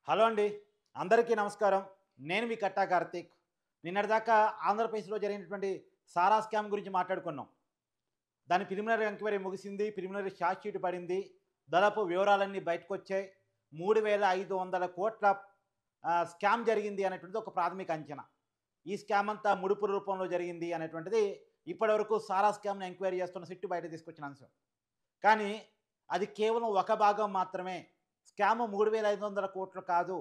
Hello అండి. అందరికీ నమస్కారం. నేను మీ కట్టా కార్తీక్. నిన్నటిదాకా ఆంధ్రప్రదేశ్‌లో జరిగినటువంటి సారా స్కామ్ గురించి మాట్లాడుకున్నాం. దాని ప్రిలిమినరీ ఎంక్వైరీ ముగిసింది. ప్రిలిమినరీ ఛార్జ్ షీట్ పడింది. దాదాపు వివరాలన్నీ బయటకొచ్చాయి. 3,500,00,00,000 స్కామ్ జరిగింది అనేటువంటిది ఒక ప్రాథమిక అంచనా. ఈ స్కామ్ అంతా ముడుపు రూపంలో జరిగింది అనేటువంటిది ఇప్పటివరకు సారా స్కామ్‌ని ఎంక్వైరీ చేస్తున్న సిట్టు బయటకు తీసుకొచ్చిన అంశం. కానీ అది కేవలం ఒక భాగం మాత్రమే. స్కామ్ 3,500,00,00,000 కాదు.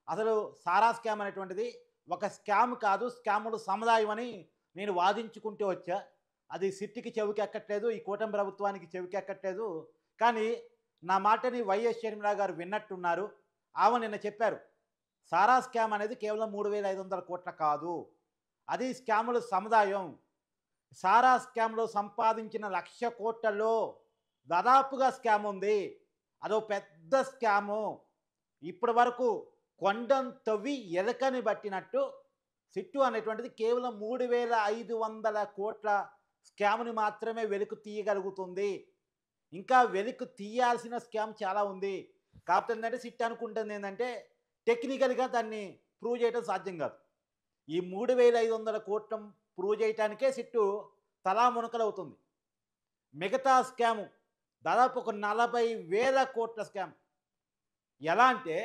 అసలు సారా స్కామ్ అనేటువంటిది ఒక స్కామ్ కాదు, స్కాముల సముదాయం అని నేను వాదించుకుంటూ వచ్చా. అది సిట్టికి చెవికెక్కట్లేదు, ఈ కూటమి ప్రభుత్వానికి చెవికెక్కట్లేదు. కానీ నా మాటని వైఎస్ షర్మిల గారు విన్నట్టున్నారు. ఆమె నిన్న చెప్పారు. సారా స్కామ్ అనేది కేవలం 3,500,00,00,000 కాదు. అది స్కాముల సముదాయం. సారా స్కామ్‌లో సంపాదించిన 1,00,00,00,000 దాదాపుగా స్కామ్ ఉంది. అదో పెద్ద స్కాము. ఇప్పటి వరకు కొండను తవ్వి ఎలకని బట్టినట్టు సిట్టు అనేటువంటిది కేవలం 3,500,00,00,000 స్కామ్‌ని మాత్రమే వెలికి తీయగలుగుతుంది. ఇంకా వెలికి తీయాల్సిన స్కామ్ చాలా ఉంది. కాకపోతే ఏంటంటే సిట్ అనుకుంటుంది ఏంటంటే టెక్నికల్‌గా దాన్ని ప్రూవ్ చేయడం సాధ్యం కాదు. ఈ 3,500,00,00,000 ప్రూవ్ చేయటానికే సిట్టు తలా మునకలవుతుంది. మిగతా స్కాము దాదాపు ఒక 40,000,00,00,000 స్కామ్. ఎలా అంటే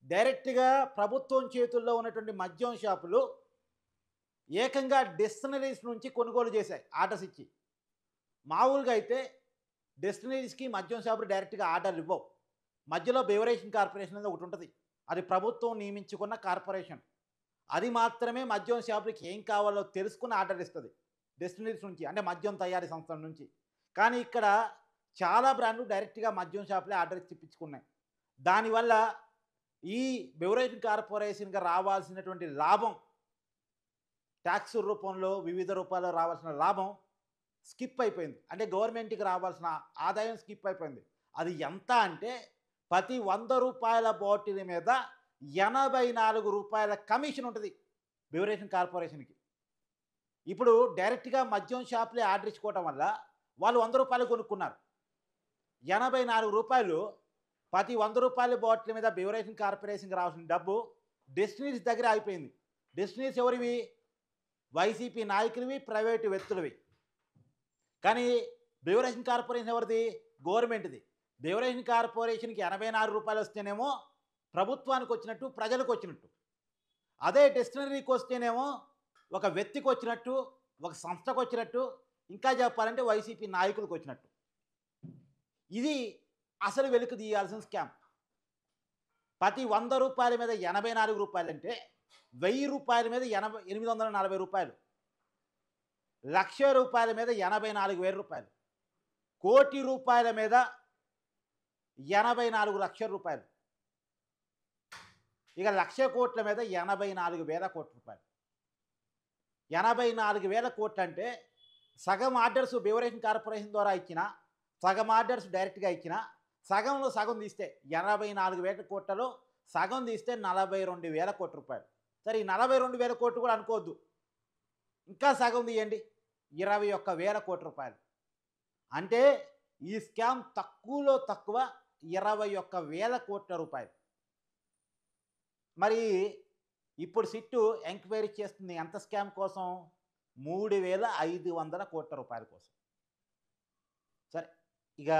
డైరెక్ట్‌గా ప్రభుత్వం చేతుల్లో ఉన్నటువంటి మద్యం షాపులు ఏకంగా డెస్టినరీస్ నుంచి కొనుగోలు చేశాయి ఆర్డర్స్ ఇచ్చి. మామూలుగా అయితే డెస్టినరీస్‌కి మద్యం షాపులు డైరెక్ట్‌గా ఆర్డర్లు ఇవ్వవు. మధ్యలో బెవరేషన్ కార్పొరేషన్ అనేది ఒకటి ఉంటుంది. అది ప్రభుత్వం నియమించుకున్న కార్పొరేషన్. అది మాత్రమే మద్యం షాపులకి ఏం కావాలో తెలుసుకుని ఆర్డర్ ఇస్తుంది డెస్టినరీస్ నుంచి, అంటే మద్యం తయారీ సంస్థల నుంచి. కానీ ఇక్కడ చాలా బ్రాండ్లు డైరెక్ట్‌గా మద్యం షాపులే ఆర్డర్ ఇచ్చి ఇప్పించుకున్నాయి. దానివల్ల ఈ బెవరేజ్ కార్పొరేషన్‌గా రావాల్సినటువంటి లాభం, ట్యాక్స్ రూపంలో వివిధ రూపాల్లో రావాల్సిన లాభం స్కిప్ అయిపోయింది. అంటే గవర్నమెంట్‌కి రావాల్సిన ఆదాయం స్కిప్ అయిపోయింది. అది ఎంత అంటే ప్రతి రూ. 100 బాటిల్ మీద రూ. 84 కమిషన్ ఉంటుంది బెవరేజ్ కార్పొరేషన్‌కి. ఇప్పుడు డైరెక్ట్‌గా మద్యం షాపులే ఆర్డర్ ఇచ్చుకోవటం వల్ల వాళ్ళు రూ. 100 కొనుక్కున్నారు. రూ. 84 ప్రతి రూ. 100 బాటిల్ మీద బెవరేజ్ కార్పొరేషన్‌కి రావాల్సిన డబ్బు డెస్టినరీస్ దగ్గర ఆగిపోయింది. డెస్టినరీస్ ఎవరివి? వైసీపీ నాయకులవి, ప్రైవేటు వ్యక్తులవి. కానీ బెవరేజ్ కార్పొరేషన్ ఎవరిది? గవర్నమెంట్‌ది. బెవరేజ్ కార్పొరేషన్‌కి రూ. 84 వస్తేనేమో ప్రభుత్వానికి వచ్చినట్టు, ప్రజలకు వచ్చినట్టు. అదే డెస్టినరీకి వస్తేనేమో ఒక వ్యక్తికి వచ్చినట్టు, ఒక సంస్థకు వచ్చినట్టు, ఇంకా చెప్పాలంటే వైసీపీ నాయకులకు వచ్చినట్టు. ఇది అసలు వెలికి తీయాల్సిన స్కామ్. ప్రతి రూ. 100 మీద రూ. 84 అంటే రూ. 1,000 మీద 840 రూపాయలు. రూ. 1,00,000 మీద 84,000. కోటి రూపాయల మీద 84,00,000 రూపాయలు. ఇక 1,00,000 కోట్ల మీద 84,000 కోట్ల రూపాయలు. 84,000 కోట్లు అంటే సగం ఆర్డర్స్ బెవరేజ్ కార్పొరేషన్ ద్వారా ఇచ్చిన, సగం ఆర్డర్స్ డైరెక్ట్‌గా ఇచ్చిన, సగంలో సగం తీస్తే 84,000 కోట్లలో సగం తీస్తే 42,000 కోట్ల రూపాయలు. సరే, ఈ 42,000 కోట్లు కూడా అనుకోవద్దు. ఇంకా సగం తీయండి, 21,000 కోట్ల రూపాయలు. అంటే ఈ స్కామ్ తక్కువలో తక్కువ 21,000 కోట్ల రూపాయలు. మరి ఇప్పుడు సిట్టు ఎంక్వైరీ చేస్తుంది ఎంత స్కామ్ కోసం? 3,500 కోట్ల రూపాయల కోసం. సరే, ఇక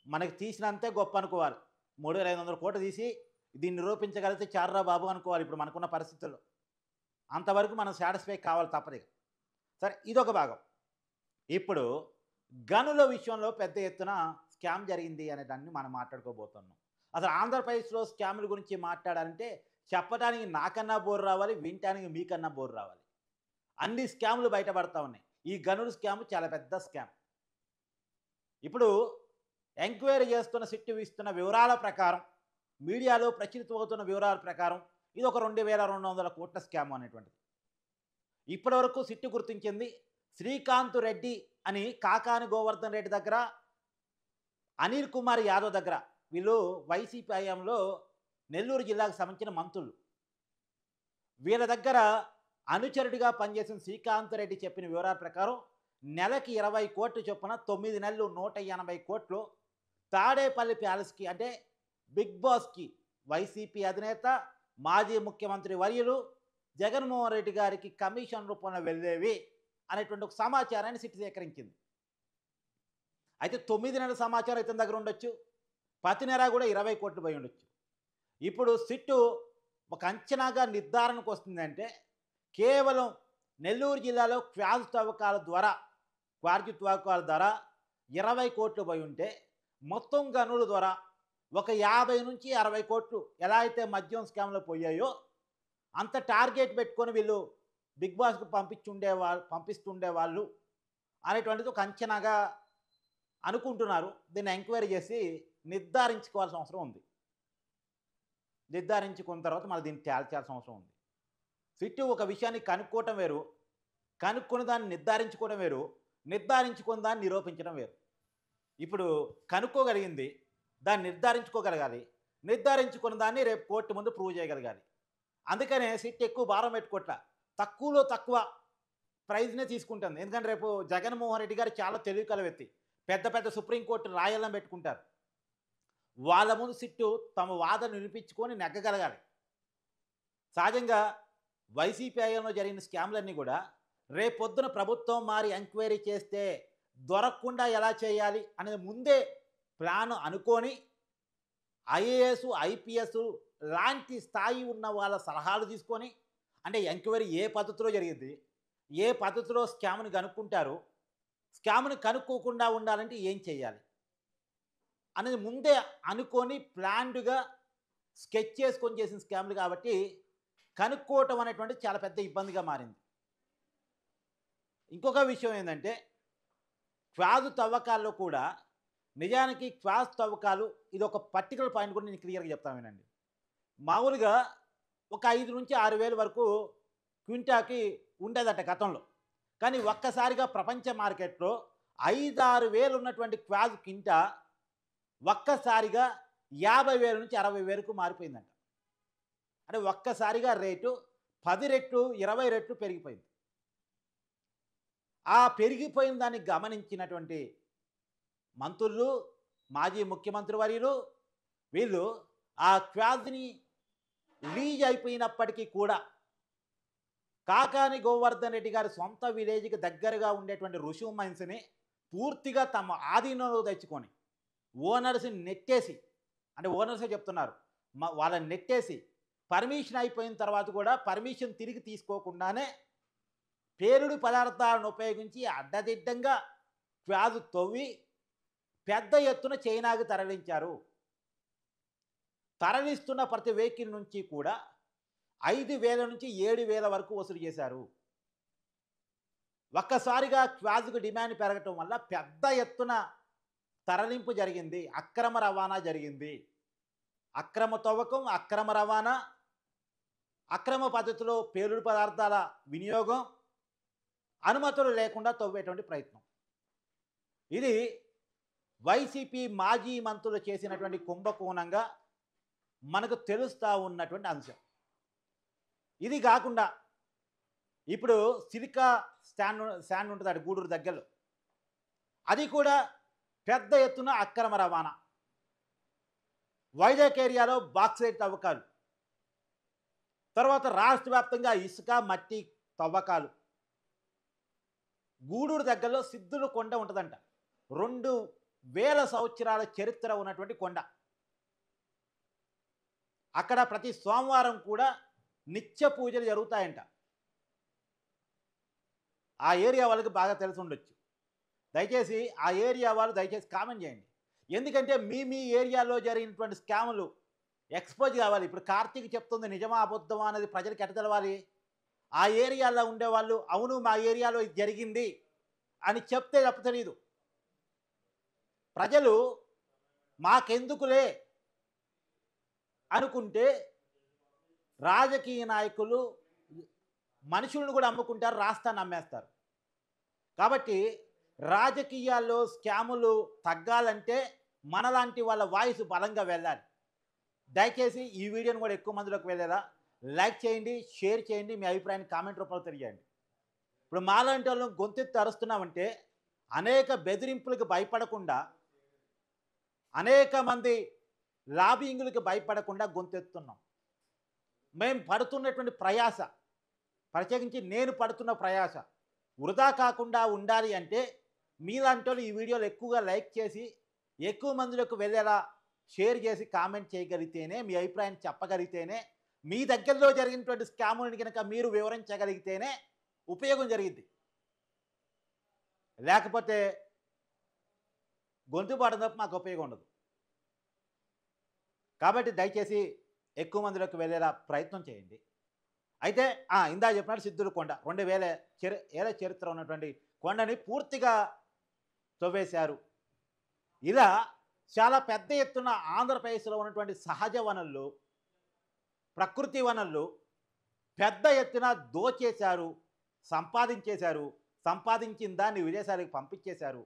మనకి తీసినంతే గొప్ప అనుకోవాలి. 3,500 కోట్లు తీసి దీన్ని నిరూపించగలిగితే చార్రా బాబు అనుకోవాలి ఇప్పుడు మనకున్న పరిస్థితుల్లో. అంతవరకు మనం సాటిస్ఫై కావాలి తప్పదు. సరే, ఇదొక భాగం. ఇప్పుడు గనుల విషయంలో పెద్ద ఎత్తున స్కామ్ జరిగింది అనే దాన్ని మనం మాట్లాడుకోబోతున్నాం. అసలు ఆంధ్రప్రదేశ్లో స్కాముల గురించి మాట్లాడాలంటే చెప్పడానికి నాకన్నా బోరు రావాలి, వినటానికి మీకన్నా బోరు రావాలి. అన్ని స్కాములు బయటపడతా ఉన్నాయి. ఈ గనుల స్కామ్ చాలా పెద్ద స్కామ్. ఇప్పుడు ఎంక్వైరీ చేస్తున్న సిట్టు ఇస్తున్న వివరాల ప్రకారం, మీడియాలో ప్రచురితమవుతున్న వివరాల ప్రకారం ఇది ఒక 2,200 కోట్ల స్కామ్ అనేటువంటిది. ఇప్పటివరకు సిట్టు గుర్తించింది శ్రీకాంత్ రెడ్డి అని కాకాని గోవర్ధన్ రెడ్డి దగ్గర, అనిల్ కుమార్ యాదవ్ దగ్గర. వీళ్ళు వైసీపీ హయాంలో నెల్లూరు జిల్లాకు సంబంధించిన మంత్రులు. వీళ్ళ దగ్గర అనుచరుడిగా పనిచేసిన శ్రీకాంత్ రెడ్డి చెప్పిన వివరాల ప్రకారం నెలకి 20 కోట్లు చొప్పున 9 నెలలు 180 కోట్లు తాడేపల్లి ప్యాలెస్కి, అంటే బిగ్ బాస్కి వైసీపీ అధినేత మాజీ ముఖ్యమంత్రి వర్యులు జగన్మోహన్ రెడ్డి గారికి కమిషన్ రూపంలో వెళ్ళేవి అనేటువంటి ఒక సమాచారాన్ని సిట్ సేకరించింది. అయితే 9 నెలల సమాచారం ఇతని దగ్గర ఉండొచ్చు, ప్రతి నెల కూడా 20 కోట్లు పోయి ఉండొచ్చు. ఇప్పుడు సిట్టు ఒక అంచనాగా నిర్ధారణకు వస్తుందంటే కేవలం నెల్లూరు జిల్లాలో క్వార్జ్ తవ్వకాల ద్వారా 20 కోట్లు పోయి ఉంటే మొత్తం గనుల ద్వారా ఒక 50 నుంచి 60 కోట్లు ఎలా అయితే మద్యం స్కామ్లో పోయాయో అంత టార్గెట్ పెట్టుకొని వీళ్ళు బిగ్ బాస్కు పంపిస్తుండేవాళ్ళు అనేటువంటిది ఒక అంచనాగా అనుకుంటున్నారు. దీన్ని ఎంక్వైరీ చేసి నిర్ధారించుకోవాల్సిన అవసరం ఉంది. నిర్ధారించుకున్న తర్వాత మళ్ళీ దీన్ని తేల్చాల్సిన అవసరం ఉంది. సిట్టు ఒక విషయాన్ని కనుక్కోవటం వేరు, కనుక్కున్న దాన్ని నిర్ధారించుకోవడం వేరు, నిర్ధారించుకున్న దాన్ని నిరూపించడం వేరు. ఇప్పుడు కనుక్కోగలిగింది దాన్ని నిర్ధారించుకోగలగాలి, నిర్ధారించుకున్న దాన్ని రేపు కోర్టు ముందు ప్రూవ్ చేయగలగాలి. అందుకనే సిట్ ఎక్కువ భారం పెట్టుకోవట్ల, తక్కువలో తక్కువ ప్రైజ్నే తీసుకుంటుంది. ఎందుకంటే రేపు జగన్మోహన్ రెడ్డి గారు చాలా తెలివి కల వ్యక్తి, పెద్ద పెద్ద సుప్రీంకోర్టు రాయాలని పెట్టుకుంటారు. వాళ్ళ ముందు సిట్టు తమ వాదన వినిపించుకొని నెగ్గగలగాలి. సహజంగా వైసీపీ హయాంలో జరిగిన స్కామ్లన్నీ కూడా రేపొద్దున ప్రభుత్వం మారి ఎంక్వైరీ చేస్తే దొరకకుండా ఎలా చేయాలి అనేది ముందే ప్లాన్ అనుకొని ఐఏఎస్ ఐపీఎస్ లాంటి స్థాయి ఉన్న వాళ్ళ సలహాలు తీసుకొని, అంటే ఎంక్వైరీ ఏ పద్ధతిలో జరిగింది, ఏ పద్ధతిలో స్కామ్ని కనుక్కుంటారు, స్కామ్ని కనుక్కోకుండా ఉండాలంటే ఏం చేయాలి అనేది ముందే అనుకొని ప్లాన్డ్గా స్కెచ్ చేసుకొని చేసిన స్కామ్లు కాబట్టి కనుక్కోవటం అనేటువంటిది చాలా పెద్ద ఇబ్బందిగా మారింది. ఇంకొక విషయం ఏంటంటే క్వాజ్ తవ్వకాల్లో కూడా నిజానికి క్వాజ్ తవ్వకాలు ఇది ఒక పర్టికులర్ పాయింట్ కూడా నేను క్లియర్గా చెప్తాను వినండి. మామూలుగా ఒక 5 నుంచి 6 వేల వరకు క్వింటాకి ఉండేదట గతంలో. కానీ ఒక్కసారిగా ప్రపంచ మార్కెట్లో 5-6 వేలు ఉన్నటువంటి క్వాజ్ క్వింటా ఒక్కసారిగా 50,000 నుంచి 60,000కు మారిపోయిందంట. అంటే ఒక్కసారిగా రేటు 10 రెట్లు 20 రెట్లు పెరిగిపోయింది. ఆ పెరిగిపోయిన దాన్ని గమనించినటువంటి మంత్రులు, మాజీ ముఖ్యమంత్రి వర్యులు వీళ్ళు ఆ క్వాజ్ని రిలీజ్ అయిపోయినప్పటికీ కూడా కాకాని గోవర్ధన్ రెడ్డి గారి సొంత విలేజ్కి దగ్గరగా ఉండేటువంటి రుషి మైన్స్ని పూర్తిగా తమ ఆధీనంలో తెచ్చుకొని ఓనర్స్ని నెట్టేసి, అంటే ఓనర్సే చెప్తున్నారు, వాళ్ళని నెట్టేసి పర్మిషన్ అయిపోయిన తర్వాత కూడా పర్మిషన్ తిరిగి తీసుకోకుండానే పేలుడు పదార్థాలను ఉపయోగించి అడ్డదిడ్డంగా క్వాజ్ తవ్వి పెద్ద ఎత్తున చైనాకు తరలించారు. తరలిస్తున్న ప్రతి వెహికల్ నుంచి కూడా 5,000 నుంచి 7,000 వరకు వసూలు చేశారు. ఒక్కసారిగా క్వాజ్కు డిమాండ్ పెరగటం వల్ల పెద్ద ఎత్తున తరలింపు జరిగింది, అక్రమ రవాణా జరిగింది. అక్రమ తవ్వకం, అక్రమ రవాణా, అక్రమ పద్ధతిలో పేలుడు పదార్థాల వినియోగం, అనుమతులు లేకుండా తవ్వేటువంటి ప్రయత్నం. ఇది వైసీపీ మాజీ మంత్రులు చేసినటువంటి కుంభకోణంగా మనకు తెలుస్తూ ఉన్నటువంటి అంశం. ఇది కాకుండా ఇప్పుడు సిలికా శాండ్ ఉంటుంది అటు గూడూరు దగ్గరలో, అది కూడా పెద్ద ఎత్తున అక్రమ రవాణా. వైజాగ్ ఏరియాలో బాక్సైట్ తవ్వకాలు, తర్వాత రాష్ట్ర వ్యాప్తంగా ఇసుక మట్టి తవ్వకాలు. గూడూరు దగ్గరలో సిద్ధుల కొండ ఉంటుందంట, 2,000 సంవత్సరాల చరిత్ర ఉన్నటువంటి కొండ. అక్కడ ప్రతి సోమవారం కూడా నిత్య పూజలు జరుగుతాయంట. ఆ ఏరియా వాళ్ళకి బాగా తెలిసి ఉండొచ్చు. దయచేసి ఆ ఏరియా వాళ్ళు దయచేసి కామెంట్ చేయండి. ఎందుకంటే మీ ఏరియాలో జరిగినటువంటి స్కాములు ఎక్స్పోజ్ కావాలి. ఇప్పుడు కార్తీక్ చెప్తుంది నిజమా అబద్ధమా అనేది ప్రజలకు ఎట్ట తెలవాలి? ఆ ఏరియాలో ఉండేవాళ్ళు అవును మా ఏరియాలో ఇది జరిగింది అని చెప్తే తప్ప తెలియదు. ప్రజలు మాకెందుకులే అనుకుంటే రాజకీయ నాయకులు మనుషులను కూడా అమ్ముకుంటారు, రాష్ట్రాన్ని అమ్మేస్తారు. కాబట్టి రాజకీయాల్లో స్కాములు తగ్గాలంటే మనలాంటి వాళ్ళ వాయిస్ బలంగా వెళ్ళాలి. దయచేసి ఈ వీడియోని కూడా ఎక్కువ మందిలోకి వెళ్ళేలా లైక్ చేయండి, షేర్ చేయండి, మీ అభిప్రాయాన్ని కామెంట్ రూపంలో తెలియజేయండి. ఇప్పుడు మాలాంటి వాళ్ళని గొంతెత్తి అరుస్తున్నామంటే అనేక బెదిరింపులకు భయపడకుండా అనేక మంది లాబింగ్‌లకి భయపడకుండా గొంతెత్తుతున్నాం. మేము పడుతున్నటువంటి ప్రయాస, ప్రత్యేకించి నేను పడుతున్న ప్రయాస వృధా కాకుండా ఉండాలి అంటే మీలాంటోళ్ళు ఈ వీడియోలు ఎక్కువగా లైక్ చేసి, ఎక్కువ మందిలోకి వెళ్ళేలా షేర్ చేసి, కామెంట్ చేయగలిగితేనే, మీ అభిప్రాయాన్ని చెప్పగలిగితేనే, మీ దగ్గరలో జరిగినటువంటి స్కాములను గనక మీరు వివరించగలిగితేనే ఉపయోగం జరిగిద్ది. లేకపోతే గొంతు పాడడం తప్ప మాకు ఉపయోగం ఉండదు. కాబట్టి దయచేసి ఎక్కువ మందిలోకి వెళ్ళేలా ప్రయత్నం చేయండి. అయితే ఇందాక చెప్పినట్టు సిద్ధుల కొండ 2000 ఏళ్ల చరిత్ర ఉన్నటువంటి కొండని పూర్తిగా తవ్వేశారు. ఇలా చాలా పెద్ద ఎత్తున ఆంధ్రప్రదేశ్లో ఉన్నటువంటి సహజ వనరులు, ప్రకృతి వనరులు పెద్ద ఎత్తున దోచేశారు, సంపాదించేశారు. సంపాదించిన దాన్ని విదేశాలకు పంపించేశారు.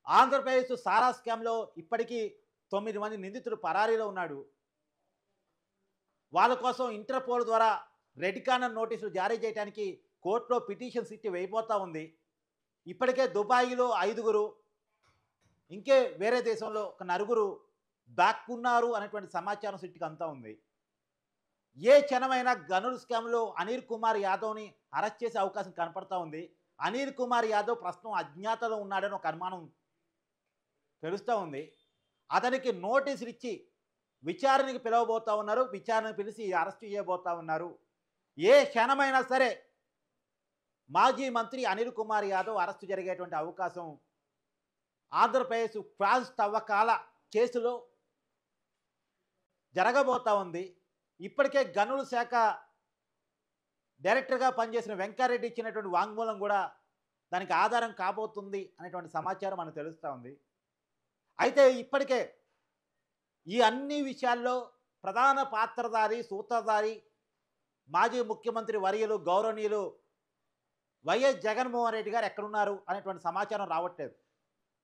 ఆంధ్రప్రదేశ్ సారా స్కామ్లో ఇప్పటికీ 9 మంది నిందితులు పరారీలో ఉన్నాడు. వాళ్ళ కోసం ఇంటర్పోల్ ద్వారా రెడ్ కార్నర్ నోటీసులు జారీ చేయడానికి కోర్టులో పిటిషన్ సిట్టి వేయబోతా ఉంది. ఇప్పటికే దుబాయ్లో 5గురు, ఇంకే వేరే దేశంలో ఒక 4గురు దాక్కున్నారు అనేటువంటి సమాచారం సిట్టికి అంతా ఉంది. ఏ క్షణమైనా గనుల స్కామ్లో అనిల్ కుమార్ యాదవ్ని అరెస్ట్ చేసే అవకాశం కనపడతా ఉంది. అనిల్ కుమార్ యాదవ్ ప్రస్తుతం అజ్ఞాతలో ఉన్నాడని ఒక అనుమానం తెలుస్తూ ఉంది. అతనికి నోటీసులు ఇచ్చి విచారణకి పిలవబోతూ ఉన్నారు. విచారణకు పిలిచి అరెస్ట్ చేయబోతూ ఉన్నారు. ఏ క్షణమైనా సరే మాజీ మంత్రి అనిల్ కుమార్ యాదవ్ అరెస్టు జరిగేటువంటి అవకాశం ఆంధ్రప్రదేశ్ క్వాజ్ తవ్వకాల కేసులో జరగబోతూ ఉంది. ఇప్పటికే గనుల శాఖ డైరెక్టర్గా పనిచేసిన వెంకారెడ్డి ఇచ్చినటువంటి వాంగ్మూలం కూడా దానికి ఆధారం కాబోతుంది అనేటువంటి సమాచారం మనకు తెలుస్తూ ఉంది. అయితే ఇప్పటికే ఈ అన్ని విషయాల్లో ప్రధాన పాత్రధారి, సూత్రధారి మాజీ ముఖ్యమంత్రి వర్యులు గౌరవనీయులు వైఎస్ జగన్మోహన్ రెడ్డి గారు ఎక్కడున్నారు అనేటువంటి సమాచారం రావట్లేదు.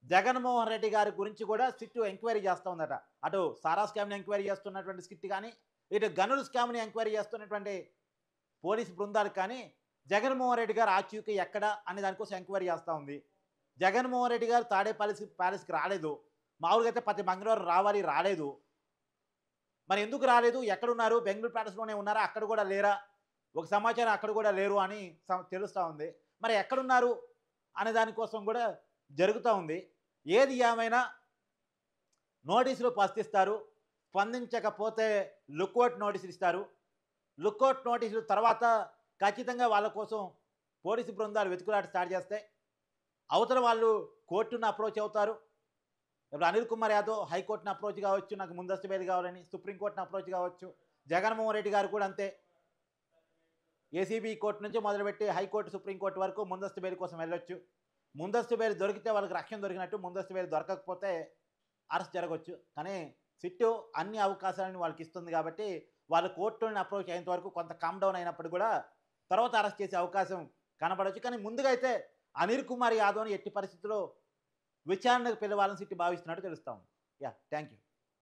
జగన్మోహన్ రెడ్డి గారి గురించి కూడా సిట్టు ఎంక్వైరీ చేస్తూ ఉందట. అటు సారా స్కామ్ని ఎంక్వైరీ చేస్తున్నటువంటి సిట్ కానీ, ఇటు గనుల స్కామ్ని ఎంక్వైరీ చేస్తున్నటువంటి పోలీసు బృందాలు కానీ జగన్మోహన్ రెడ్డి గారు ఆచూకీ ఎక్కడ అనే దానికోసం ఎంక్వైరీ చేస్తూ ఉంది. జగన్మోహన్ రెడ్డి గారు ప్యాలెస్కి రాలేదు. మామూలుగా అయితే ప్రతి మంగళవారం రావాలి, రాలేదు. మరి ఎందుకు రాలేదు, ఎక్కడున్నారు, బెంగళూరు ప్యాలెస్లోనే ఉన్నారా, అక్కడ కూడా లేరా, ఒక సమాచారం అక్కడ కూడా లేరు అని తెలుస్తూ ఉంది. మరి ఎక్కడున్నారు అనే దానికోసం కూడా జరుగుతూ ఉంది. ఏది ఏమైనా నోటీసులు ప్రశ్నిస్తారు, స్పందించకపోతే లుక్అవుట్ నోటీసులు ఇస్తారు. లుక్అవుట్ నోటీసులు తర్వాత ఖచ్చితంగా వాళ్ళ కోసం పోలీసు బృందాలు వెతుకులాట స్టార్ట్ చేస్తే అవతల వాళ్ళు కోర్టును అప్రోచ్ అవుతారు. ఇప్పుడు అనిల్ కుమార్ యాదవ్ హైకోర్టును అప్రోచ్ కావచ్చు, నాకు ముందస్తు బెయిల్ కావాలని, సుప్రీంకోర్టును అప్రోచ్ కావచ్చు. జగన్మోహన్ రెడ్డి గారు కూడా అంతే. ఏసీబీ కోర్టు నుంచి మొదలుపెట్టి హైకోర్టు, సుప్రీంకోర్టు వరకు ముందస్తు బెయిల్ కోసం వెళ్ళొచ్చు. ముందస్తు బెయిల్ దొరికితే వాళ్ళకి రక్షణ దొరికినట్టు, ముందస్తు బెయిల్ దొరకకపోతే అరెస్ట్ జరగవచ్చు. కానీ సిట్టు అన్ని అవకాశాలను వాళ్ళకి ఇస్తుంది కాబట్టి వాళ్ళు కోర్టుని అప్రోచ్ అయ్యేంత వరకు కొంత కామ్ డౌన్ అయినప్పుడు కూడా తర్వాత అరెస్ట్ చేసే అవకాశం కనపడవచ్చు. కానీ ముందుగా అయితే అనిల్ కుమార్ యాదవ్ని ఎట్టి పరిస్థితుల్లో విచారణకు పిలవాలని సిట్టు భావిస్తున్నట్టు తెలుస్తాం. Thank you.